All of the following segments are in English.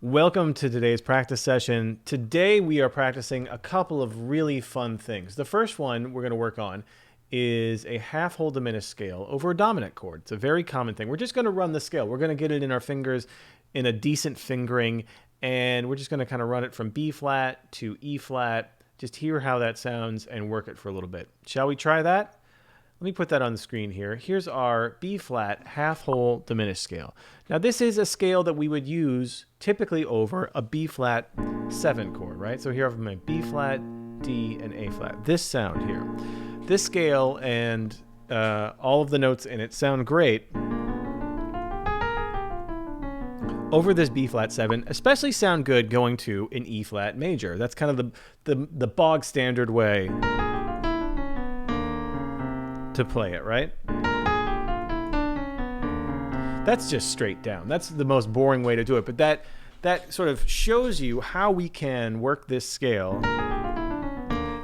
Welcome to today's practice session. Today we are practicing a couple of really fun things. The first one we're going to work on is a half-whole diminished scale over a dominant chord. It's a very common thing. We're just going to run the scale. We're going to get it in our fingers in a decent fingering, and we're just going to kind of run it from B flat to E flat. Just hear how that sounds and work it for a little bit. Shall we try that? Let me put that on the screen here. Here's our B flat half-whole diminished scale. Now this is a scale that we would use typically over a B flat 7 chord, right? So here I have my B flat, D, and A flat. This sound here. This scale and all of the notes in it sound great over this B flat 7, especially sound good going to an E flat major. That's kind of the bog standard way to play it, right? That's just straight down. That's the most boring way to do it, but that sort of shows you how we can work this scale.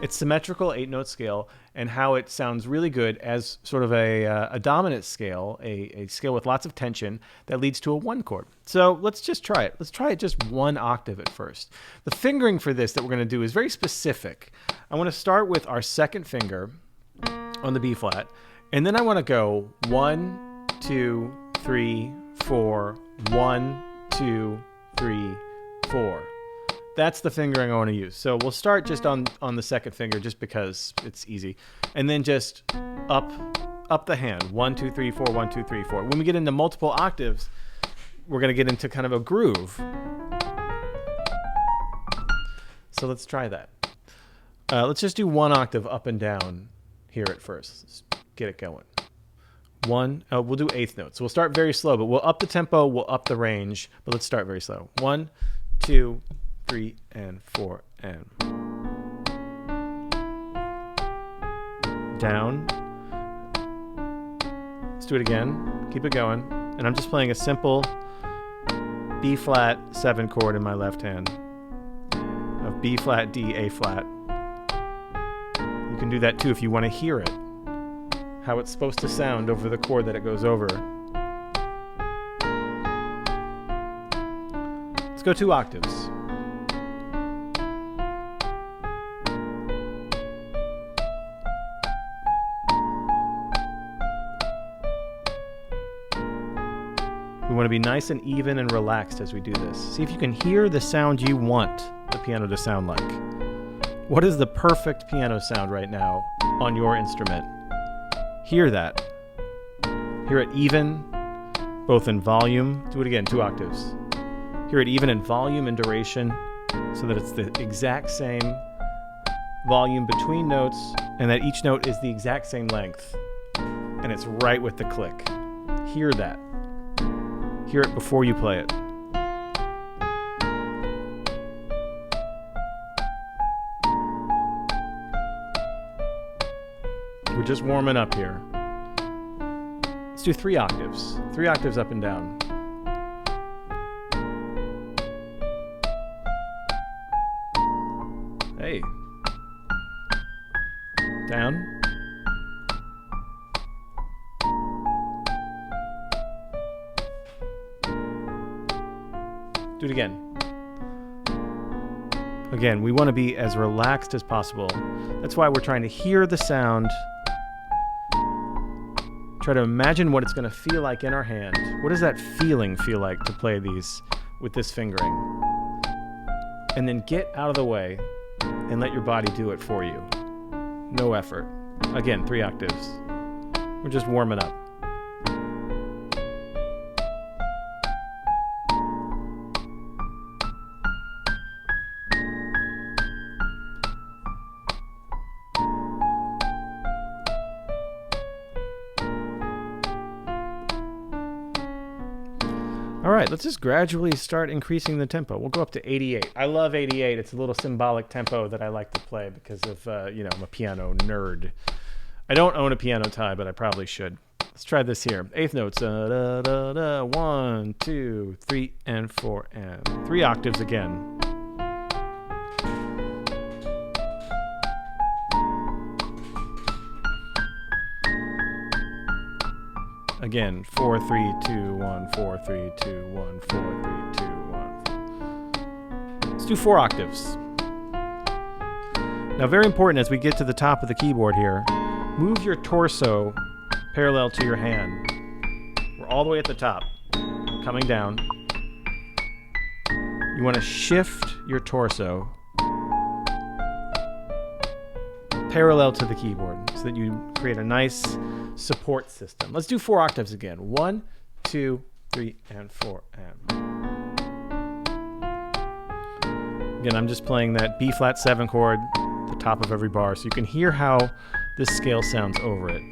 It's symmetrical 8-note scale, and how it sounds really good as sort of a dominant scale, a scale with lots of tension that leads to a 1 chord. So let's just try it. Let's try it just 1 octave at first. The fingering for this that we're going to do is very specific. I want to start with our second finger on the B flat, and then I want to go 1, 2, 3, 4, 1, 2, 3, 4. That's the fingering I want to use. So we'll start just on the second finger just because it's easy, and then just up the hand. 1, 2, 3, 4, 1, 2, 3, 4. When we get into multiple octaves, we're going to get into kind of a groove. So let's try that. Let's just do 1 octave up and down here at first. Let's get it going. We'll do 8th notes. So we'll start very slow, but we'll up the tempo, we'll up the range, but let's start very slow. 1, 2, 3, and 4, and down. Let's do it again. Keep it going. And I'm just playing a simple B flat 7 chord in my left hand of B flat, D, A flat. You can do that too if you want to hear it, how it's supposed to sound over the chord that it goes over. Let's go 2 octaves. We want to be nice and even and relaxed as we do this. See if you can hear the sound you want the piano to sound like. What is the perfect piano sound right now on your instrument? Hear that. Hear it even, both in volume. Do it again, 2 octaves. Hear it even in volume and duration, so that it's the exact same volume between notes, and that each note is the exact same length, and it's right with the click. Hear that. Hear it before you play it. We're just warming up here. Let's do 3 octaves. 3 octaves up and down. Hey. Down. Do it again. Again, we want to be as relaxed as possible. That's why we're trying to hear the sound. Try to imagine what it's going to feel like in our hand. What does that feeling feel like to play these with this fingering? And then get out of the way and let your body do it for you. No effort. Again, 3 octaves. We're just warming up. All right, let's just gradually start increasing the tempo. We'll go up to 88. I love 88. It's a little symbolic tempo that I like to play because of, I'm a piano nerd. I don't own a piano tie, but I probably should. Let's try this here. 8th notes. 1, 2, 3, and 4, and 3 octaves again. Again, 4, 3, 2, 1, 4, 3, 2, 1, 4, 3, 2, 1. do 4 octaves. Now, very important as we get to the top of the keyboard here, move your torso parallel to your hand. We're all the way at the top, coming down. You want to shift your torso parallel to the keyboard so that you create a nice support system. Let's do 4 octaves again. 1, 2, 3, and 4. And again, I'm just playing that B flat 7 chord, the top of every bar, so you can hear how this scale sounds over it.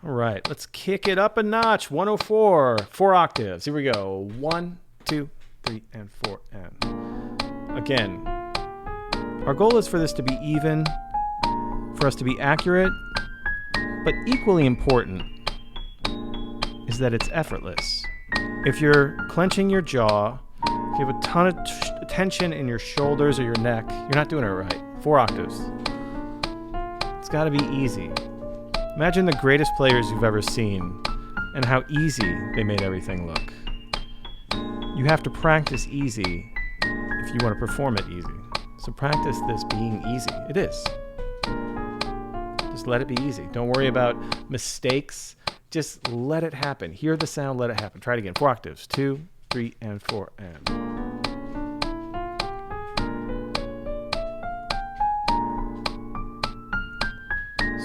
All right, let's kick it up a notch. 104, 4 octaves. Here we go. 1, 2, 3, and 4. And again, our goal is for this to be even, for us to be accurate, but equally important is that it's effortless. If you're clenching your jaw, if you have a ton of tension in your shoulders or your neck, you're not doing it right. 4 octaves. It's got to be easy. Imagine the greatest players you've ever seen and how easy they made everything look. You have to practice easy if you want to perform it easy. So practice this being easy. It is. Just let it be easy. Don't worry about mistakes. Just let it happen. Hear the sound, let it happen. Try it again. 4 octaves. 2, 3, and 4. And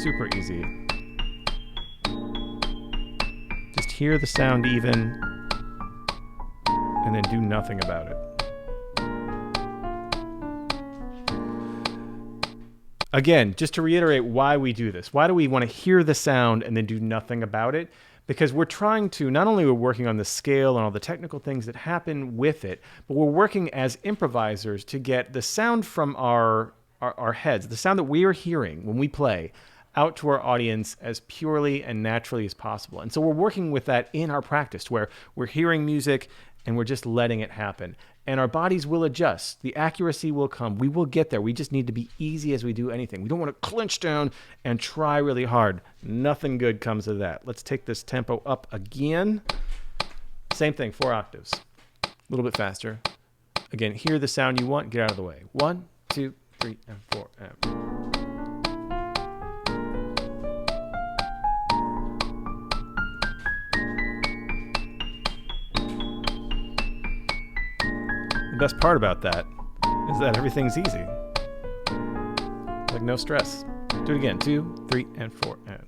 super easy. Just hear the sound even, and then do nothing about it. Again, just to reiterate why we do this. Why do we want to hear the sound and then do nothing about it? Because we're trying to, not only we're working on the scale and all the technical things that happen with it, but we're working as improvisers to get the sound from our heads, the sound that we are hearing when we play, out to our audience as purely and naturally as possible. And so we're working with that in our practice, where we're hearing music and we're just letting it happen. And our bodies will adjust. The accuracy will come. We will get there. We just need to be easy as we do anything. We don't want to clench down and try really hard. Nothing good comes of that. Let's take this tempo up again. Same thing, 4 octaves. A little bit faster. Again, hear the sound you want. Get out of the way. 1, 2, 3, and 4. And the best part about that is that everything's easy. Like no stress. Do it again. 2, 3, and 4. And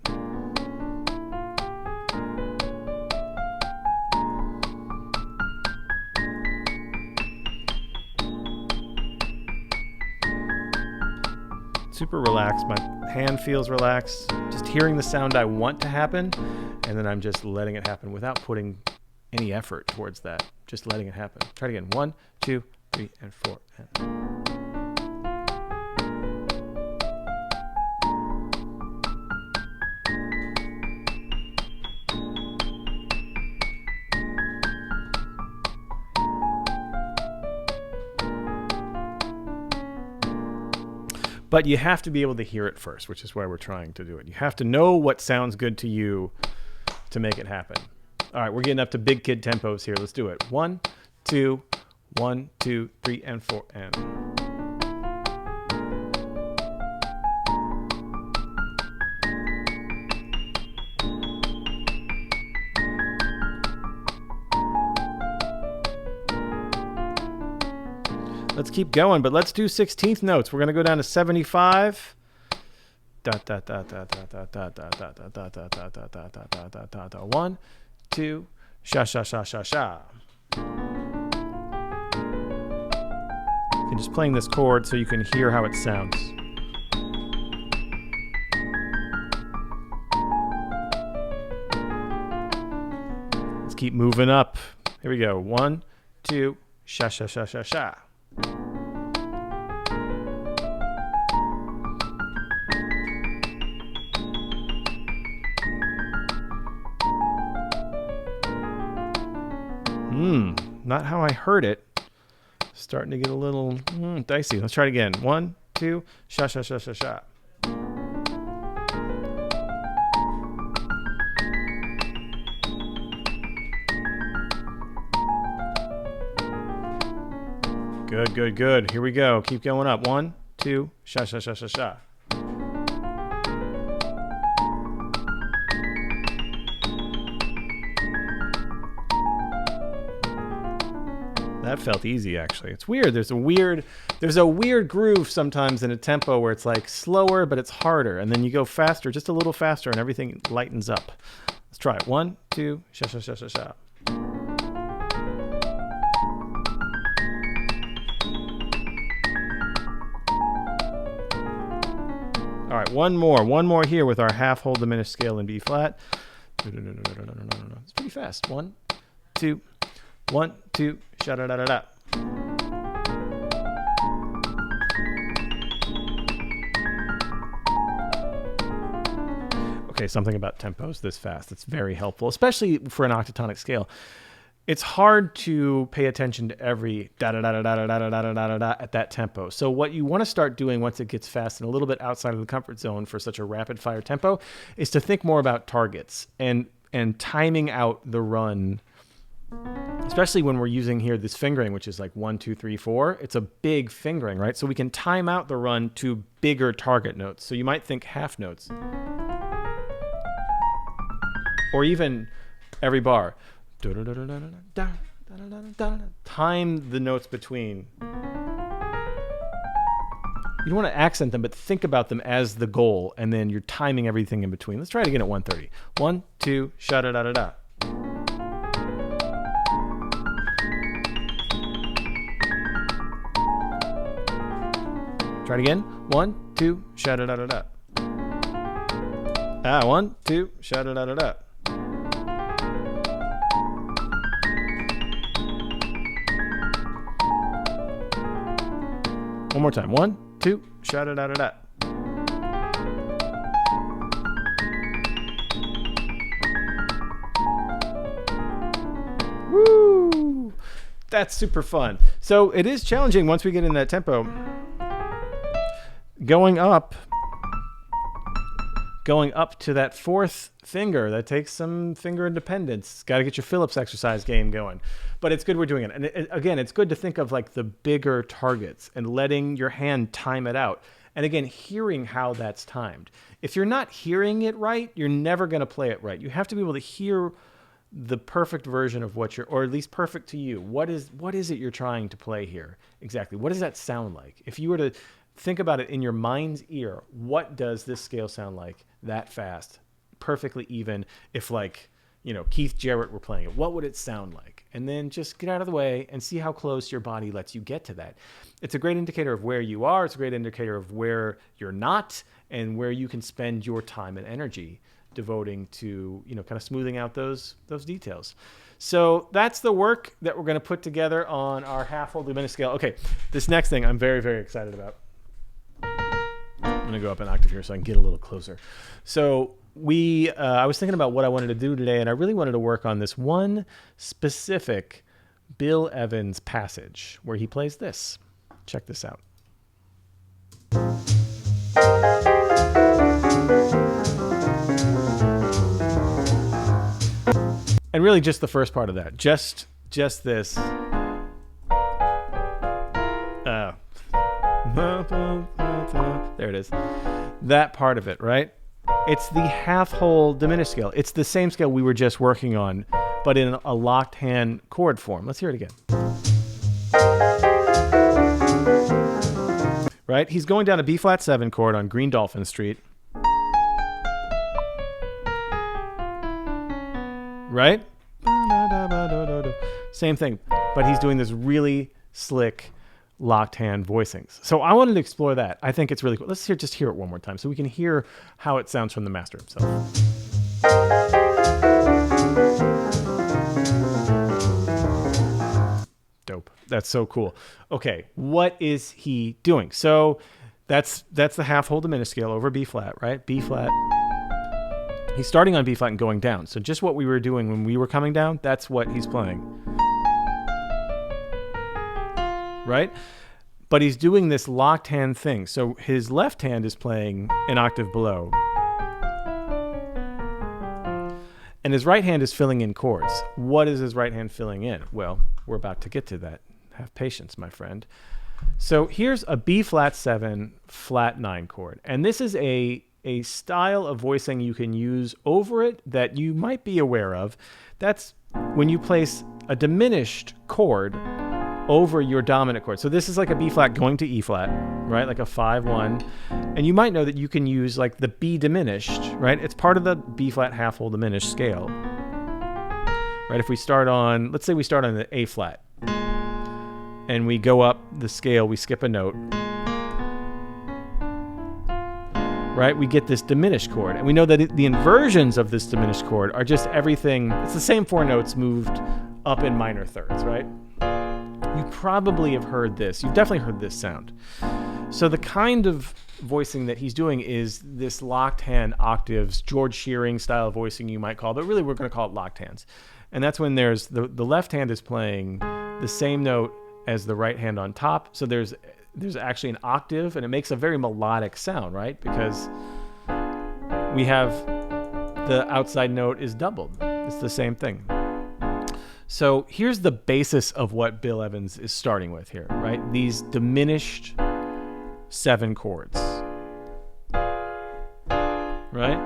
super relaxed. My hand feels relaxed. Just hearing the sound I want to happen, and then I'm just letting it happen without putting any effort towards that. Just letting it happen. Try it again. 1, 2, 3, and 4. And but you have to be able to hear it first, which is why we're trying to do it. You have to know what sounds good to you to make it happen. All right, we're getting up to big kid tempos here. Let's do it. 1, 2, 1, 2, 3, and 4. And let's keep going, but let's do 16th notes. We're going to go down to 75. Dot dot dot dot dot dot dot dot dot dot dot dot dot dot dot dot dot dot dot. 1, 2, sha sha sha sha sha. I'm just playing this chord so you can hear how it sounds. Let's keep moving up. Here we go. 1, 2, sha sha sha sha sha. Not how I heard it. Starting to get a little dicey. Let's try it again. 1, 2, sha, sha, sha, sha, sha. Good, good, good. Here we go. Keep going up. 1, 2, sha, sha, sha, sha, sha. That felt easy, actually. It's weird. There's a weird groove sometimes in a tempo where it's like slower, but it's harder. And then you go faster, just a little faster, and everything lightens up. Let's try it. 1, 2, sha, sha, sha, sha, sha. All right, one more here with our half whole diminished scale in B flat. It's pretty fast. 1, 2, 1, 2, sha da da da da. Okay, something about tempos this fast. It's very helpful, especially for an octatonic scale. It's hard to pay attention to every da da da da da da da da da da da at that tempo. So what you want to start doing once it gets fast and a little bit outside of the comfort zone for such a rapid fire tempo is to think more about targets and timing out the run, especially when we're using here this fingering, which is like 1, 2, 3, 4. It's a big fingering, right? So we can time out the run to bigger target notes. So you might think half notes or even every bar. Time the notes between. You don't want to accent them, but think about them as the goal, and then you're timing everything in between. Let's try it again at 130. 1, 2, sha da da da da. Try it again. 1, 2, sha da da da da. 1, 2, sha da da da da. One more time. 1, 2, sha da da da da. Woo! That's super fun. So it is challenging once we get in that tempo. Going up to that fourth finger, that takes some finger independence. Got to get your Phillips exercise game going. But it's good we're doing it. And again, it's good to think of like the bigger targets and letting your hand time it out. And again, hearing how that's timed. If you're not hearing it right, you're never going to play it right. You have to be able to hear the perfect version of what you're, or at least perfect to you. What is it you're trying to play here? Exactly. What does that sound like? If you were to think about it in your mind's ear, what does this scale sound like that fast, perfectly even? If like, Keith Jarrett were playing it, what would it sound like? And then just get out of the way and see how close your body lets you get to that. It's a great indicator of where you are. It's a great indicator of where you're not and where you can spend your time and energy devoting to, kind of smoothing out those details. So that's the work that we're going to put together on our half whole diminished scale. Okay, this next thing I'm very, very excited about. I'm going to go up an octave here so I can get a little closer. So I was thinking about what I wanted to do today, and I really wanted to work on this one specific Bill Evans passage where he plays this. Check this out. And really just the first part of that. Just this. There it is. That part of it, right? It's the half whole diminished scale. It's the same scale we were just working on, but in a locked hand chord form. Let's hear it again. Right? He's going down a B flat 7 chord on Green Dolphin Street. Right? Same thing, but he's doing this really slick locked hand voicings. So I wanted to explore that. I think it's really cool. Let's just hear it one more time so we can hear how it sounds from the master himself. Dope. That's so cool. Okay, what is he doing? So that's the half whole diminished scale over B flat, right? B flat. He's starting on B flat and going down. So just what we were doing when we were coming down, that's what he's playing. Right? but he's doing this locked hand thing. So his left hand is playing an octave below, and his right hand is filling in chords. What is his right hand filling in? Well, we're about to get to that. Have patience, my friend. So here's a B flat 7 flat 9 chord, and this is a style of voicing you can use over it that you might be aware of. That's when you place a diminished chord over your dominant chord. So this is like a B flat going to E flat, right? Like a 5-1. And you might know that you can use like the B diminished, right? It's part of the B flat half whole diminished scale, right? If we start on, let's say we start on the A flat and we go up the scale, we skip a note, right? We get this diminished chord. And we know that the inversions of this diminished chord are just everything. It's the same 4 notes moved up in minor thirds, right? You probably have heard this. You've definitely heard this sound. So the kind of voicing that he's doing is this locked hand octaves, George Shearing style voicing you might call, but really we're going to call it locked hands. And that's when there's the left hand is playing the same note as the right hand on top. So there's actually an octave, and it makes a very melodic sound, right? Because we have the outside note is doubled. It's the same thing. So here's the basis of what Bill Evans is starting with here, right? These diminished 7 chords, right?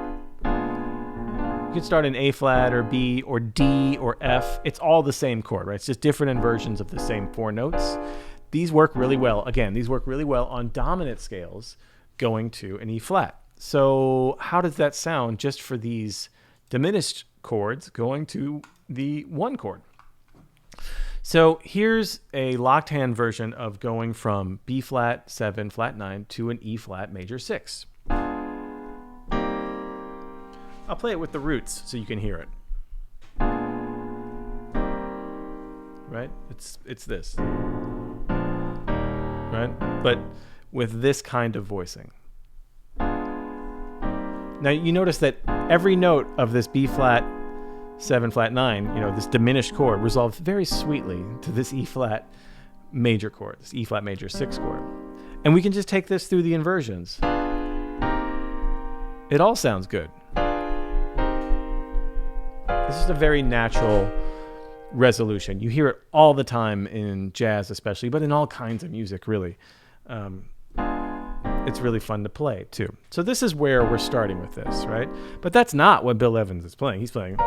You can start in A flat or B or D or F. It's all the same chord, right? It's just different inversions of the same 4 notes. These work really well. Again, these work really well on dominant scales going to an E flat. So how does that sound just for these diminished chords going to the 1 chord? So here's a locked hand version of going from B flat 7 flat 9 to an E flat major 6. I'll play it with the roots so you can hear it. Right? It's this. Right? But with this kind of voicing. Now you notice that every note of this B flat 7 flat 9, this diminished chord resolves very sweetly to this E flat major chord, this E flat major 6 chord. And we can just take this through the inversions. It all sounds good. This is a very natural resolution. You hear it all the time in jazz especially, but in all kinds of music really. It's really fun to play too. So this is where we're starting with this, right? But that's not what Bill Evans is playing. He's playing.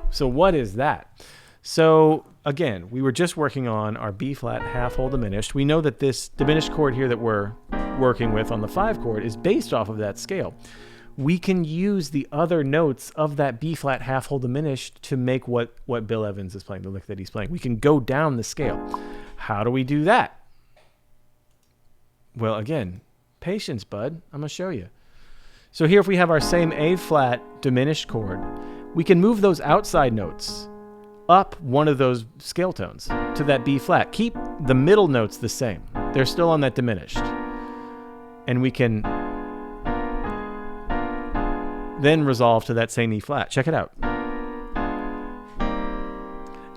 So what is that? So again, we were just working on our B flat half whole diminished. We know that this diminished chord here that we're working with on the 5 chord is based off of that scale. We can use the other notes of that B flat half whole diminished to make what Bill Evans is playing, the lick that he's playing. We can go down the scale. How do we do that? Well, again, patience, bud. I'm going to show you. So here, if we have our same A flat diminished chord, we can move those outside notes up one of those scale tones to that B flat. Keep the middle notes the same. They're still on that diminished. And we can then resolve to that same E flat. Check it out.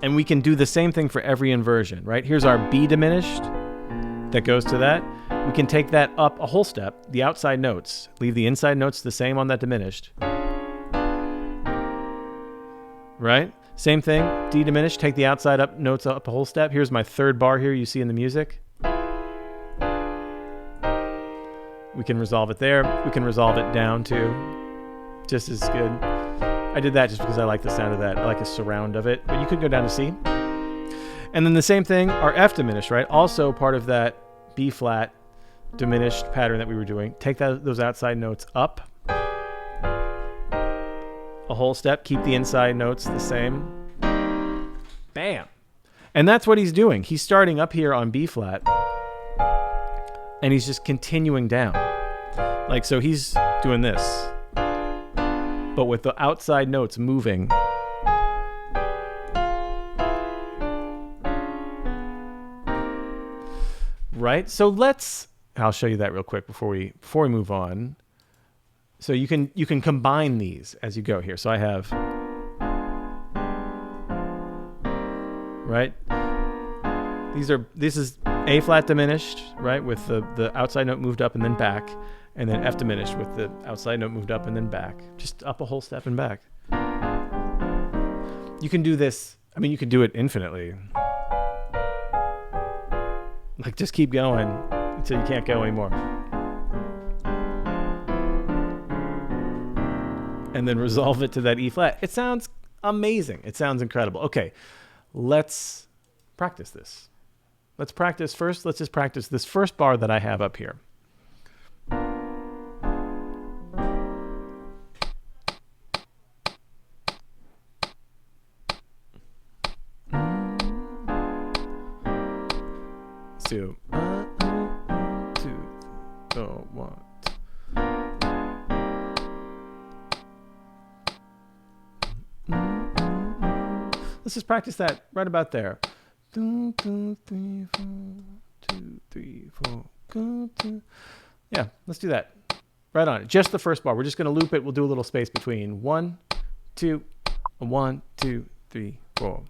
And we can do the same thing for every inversion, right? Here's our B diminished that goes to that. We can take that up a whole step, the outside notes, leave the inside notes the same on that diminished. Right? Same thing, D diminished, take the outside up notes up a whole step. Here's my 3rd bar here you see in the music. We can resolve it there. We can resolve it down too. Just as good. I did that just because I like the sound of that. I like a surround of it. But you could go down to C. And then the same thing, our F diminished, right? Also part of that B flat diminished pattern that we were doing. Take those outside notes up a whole step. Keep the inside notes the same. Bam. And that's what he's doing. He's starting up here on B flat. And he's just continuing down. Like, so he's doing this. But with the outside notes moving. Right? So I'll show you that real quick before we move on. So you can combine these as you go here. So I have, right? This is A flat diminished, right, with the outside note moved up and then back, and then F diminished with the outside note moved up and then back, just up a whole step and back. You can do this. I mean, you could do it infinitely. Like, just keep going until you can't go anymore. And then resolve it to that E flat. It sounds amazing. It sounds incredible. Okay, let's practice this. Let's practice first. Let's just practice this first bar that I have up here. Two, one. Let's just practice that right about there. 2, 2, 3, 4, 2, 3, 4. Yeah, let's do that. Right on it. Just the first bar. We're just going to loop it. We'll do a little space between 1, 2, 1, 2, 3, 4.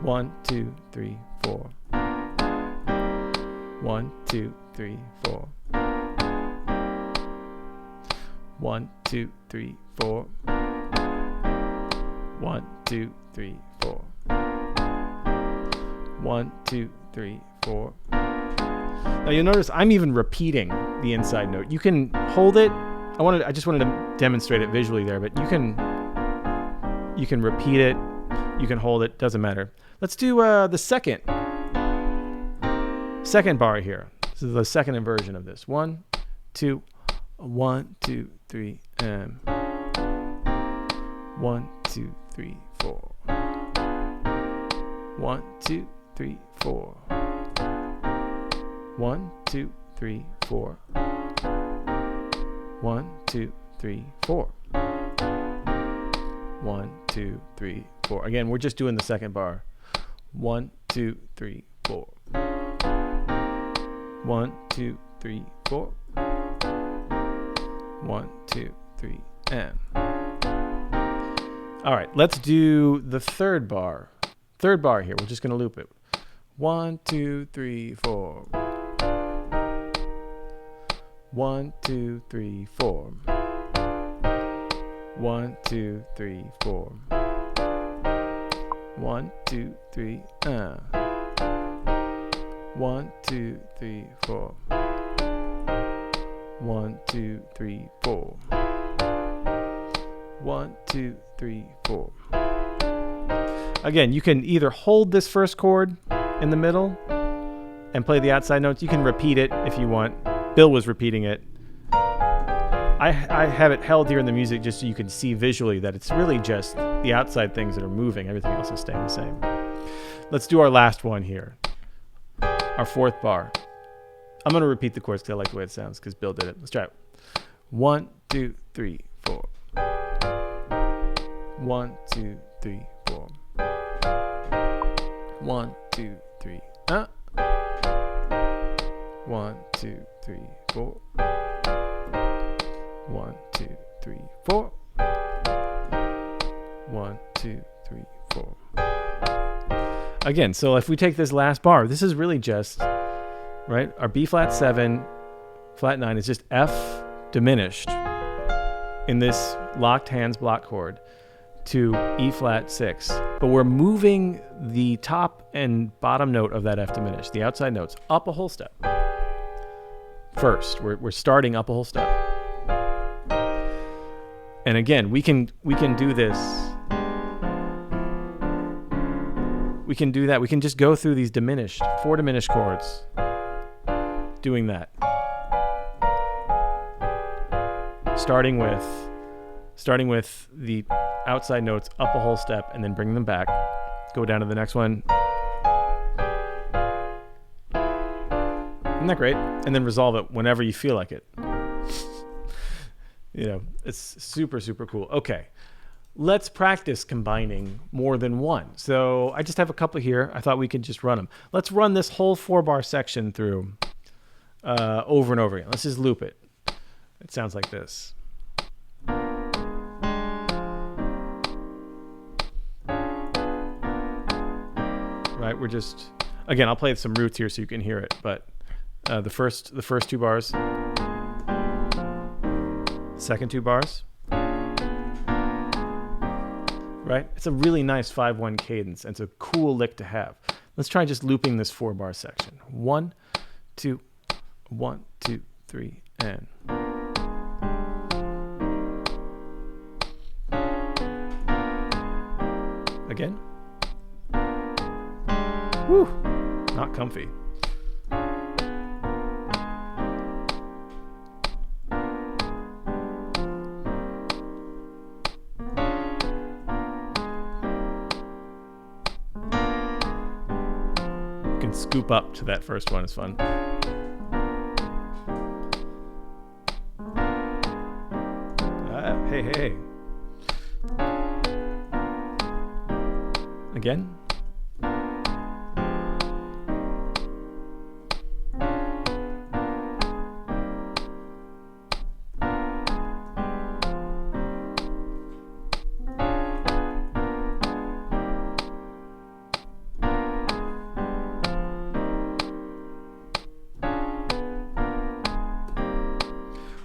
1, 2, 3, 4. 1, 2, 3, 4. 1, 2, 3, 4. 1, 2, 3, 4. 1, 2, 3, 4. Now you'll notice I'm even repeating the inside note. You can hold it. I just wanted to demonstrate it visually there, but you can repeat it. You can hold it. Doesn't matter. Let's do the second bar here. This is the second inversion of this. 1, 2, 1, 2, 3, and 1, 2, 3, 4. 1, 2, 3, 4. 1, 2, 3, 4. 1, 2, 3, 4. 1, 2, 3, 4. Again, we're just doing the second bar. 1, 2, 3, 4. 1, 2, 3, 4. 1, 2, 3, and. All right, let's do the third bar. Third bar here. We're just going to loop it. 1, 2, 3, 4. 1, 2, 3, 4. 1, 2, 3, 4. 1, 2, 3, 1, 2, 3, 4. 1, 2, 3, 4. 1, 2, 3, 4. Again, you can either hold this first chord in the middle and play the outside notes. You can repeat it if you want. Bill was repeating it. I have it held here in the music just so you can see visually that it's really just the outside things that are moving. Everything else is staying the same. Let's do our last one here. Our fourth bar. I'm going to repeat the chords because I like the way it sounds because Bill did it. Let's try it. 1, 2, 3, 4. 1, 2, 3, 4. 1, 2, 3. 1, 2, 3, 4. 1, 2, 3, 4. 1, 2, 3, 4. Again, so if we take this last bar, this is really just, right? Our B flat 7, flat 9 is just F diminished in this locked hands block chord to E flat 6. But we're moving the top and bottom note of that F diminished, the outside notes, up a whole step. First, we're starting up a whole step. And again, we can do this. We can do that. We can just go through these diminished, 4 diminished chords, doing that. Starting with the outside notes up a whole step and then bring them back. Go down to the next one. Isn't that great? And then resolve it whenever you feel like it. You know, it's super, super cool. Okay, let's practice combining more than one. So I just have a couple here. I thought we could just run them. Let's run this whole 4-bar section through over and over again. Let's just loop it. It sounds like this. right? We're just, again, I'll play some roots here so you can hear it, but the first 2 bars, second 2 bars, right? It's a really nice 5/1 cadence, and it's a cool lick to have. Let's try just looping this 4-bar section. 1, 2, 1, 2, 3, and. Again. Woo! Not comfy. You can scoop up to that first one, it's fun. Hey. Again.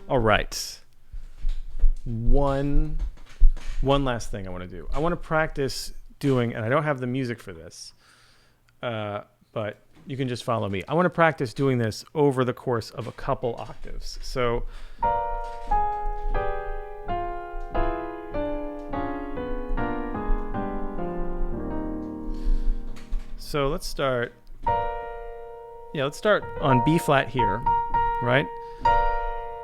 All right. One last thing I want to do. I want to practice doing, and I don't have the music for this, but you can just follow me. I want to practice doing this over the course of a couple octaves. So let's start. Yeah, let's start on B flat here, right?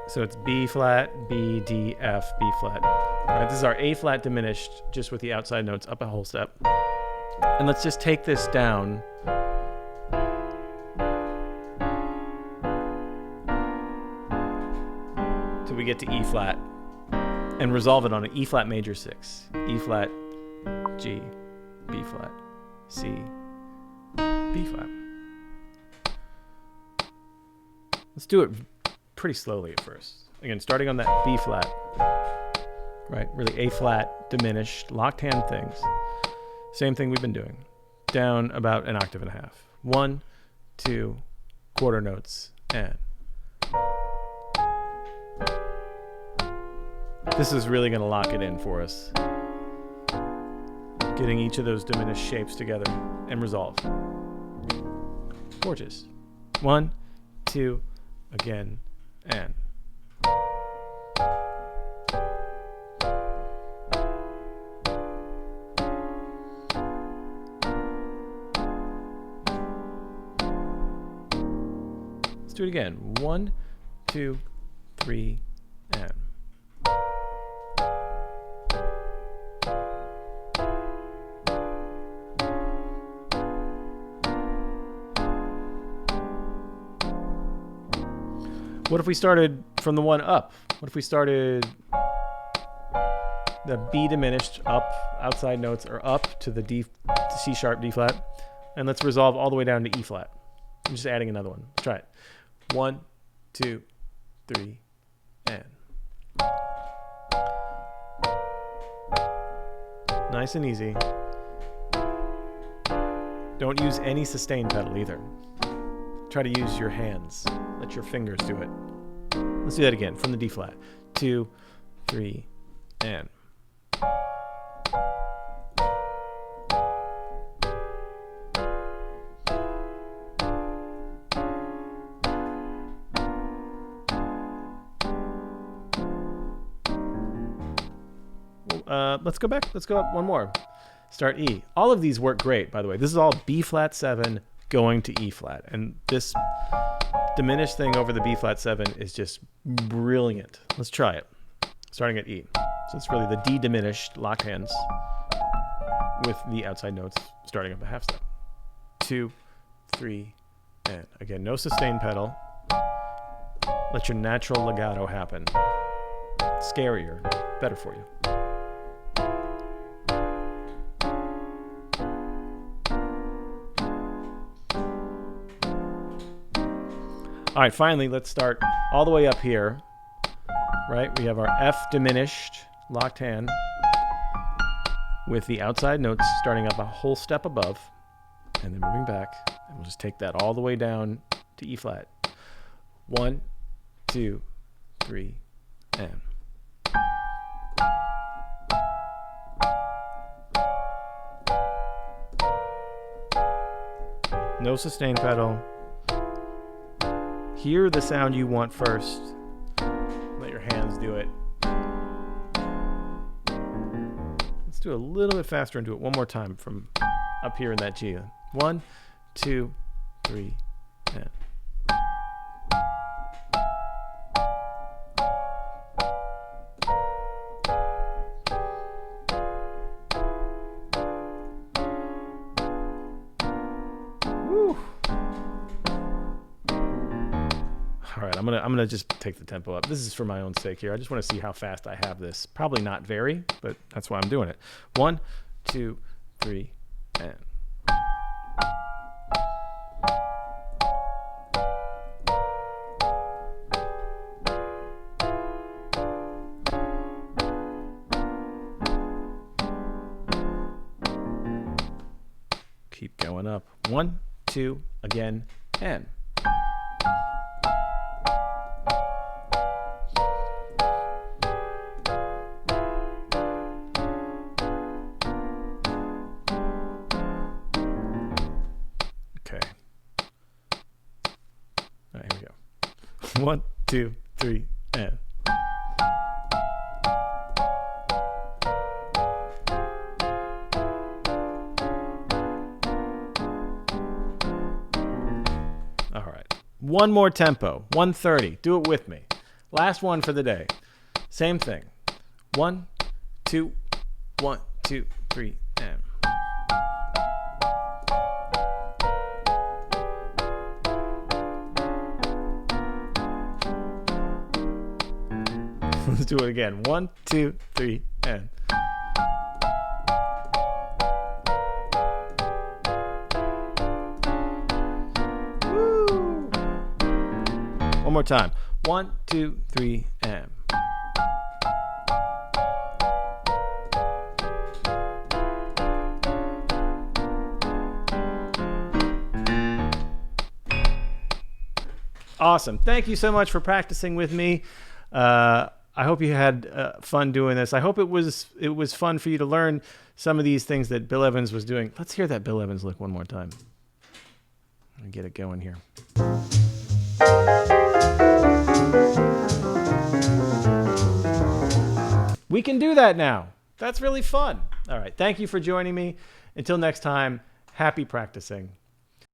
So it's B flat, B, D, F, B flat. All right, this is our A flat diminished, just with the outside notes up a whole step. And let's just take this down. Till we get to E flat and resolve it on an E flat major 6. E flat, G, B flat, C, B flat. Let's do it pretty slowly at first. Again, starting on that B flat, right? Really A flat, diminished, locked hand things. Same thing we've been doing. Down about an octave and a half. 1, 2, quarter notes, and. This is really going to lock it in for us. Getting each of those diminished shapes together and resolve. Gorgeous. 1, 2, again, and. Let's do it again. 1, 2, 3, and. What if we started from the one up? What if we started the B diminished up, outside notes are up to the D, to C sharp, D flat, and let's resolve all the way down to E flat. I'm just adding another one. Let's try it. 1, 2, 3, and. Nice and easy. Don't use any sustain pedal either. Try to use your hands. Let your fingers do it. Let's do that again from the D flat. 2, 3, and. Let's go back. Let's go up one more. Start E. All of these work great, by the way. This is all B flat 7 going to E flat. And this diminished thing over the B flat 7 is just brilliant. Let's try it. Starting at E. So it's really the D diminished locked hands with the outside notes starting up a half step. 2, 3, and. Again, no sustain pedal. Let your natural legato happen. Scarier, better for you. All right, finally, let's start all the way up here, right? We have our F diminished, locked hand, with the outside notes starting up a whole step above. and then moving back, and we'll just take that all the way down to E flat. 1, 2, 3, and. No sustain pedal. Hear the sound you want first. Let your hands do it. Let's do a little bit faster and do it one more time from up here in that G. 1, 2, 3, and. All right, I'm gonna just take the tempo up. This is for my own sake here. I just want to see how fast I have this. Probably not very, but that's why I'm doing it. 1, 2, 3, and. Keep going up. 1, 2, again, and. Okay. All right, here we go. 1, 2, 3, and. All right. One more tempo. 130. Do it with me. Last one for the day. Same thing. 1, 2, 1, 2, 3, and. Let's do it again. 1, 2, 3, and. Woo! One more time. 1, 2, 3, and. Awesome. Thank you so much for practicing with me. I hope you had fun doing this. I hope it was fun for you to learn some of these things that Bill Evans was doing. Let's hear that Bill Evans lick one more time. Let me get it going here. We can do that now. That's really fun. All right. Thank you for joining me. Until next time, happy practicing.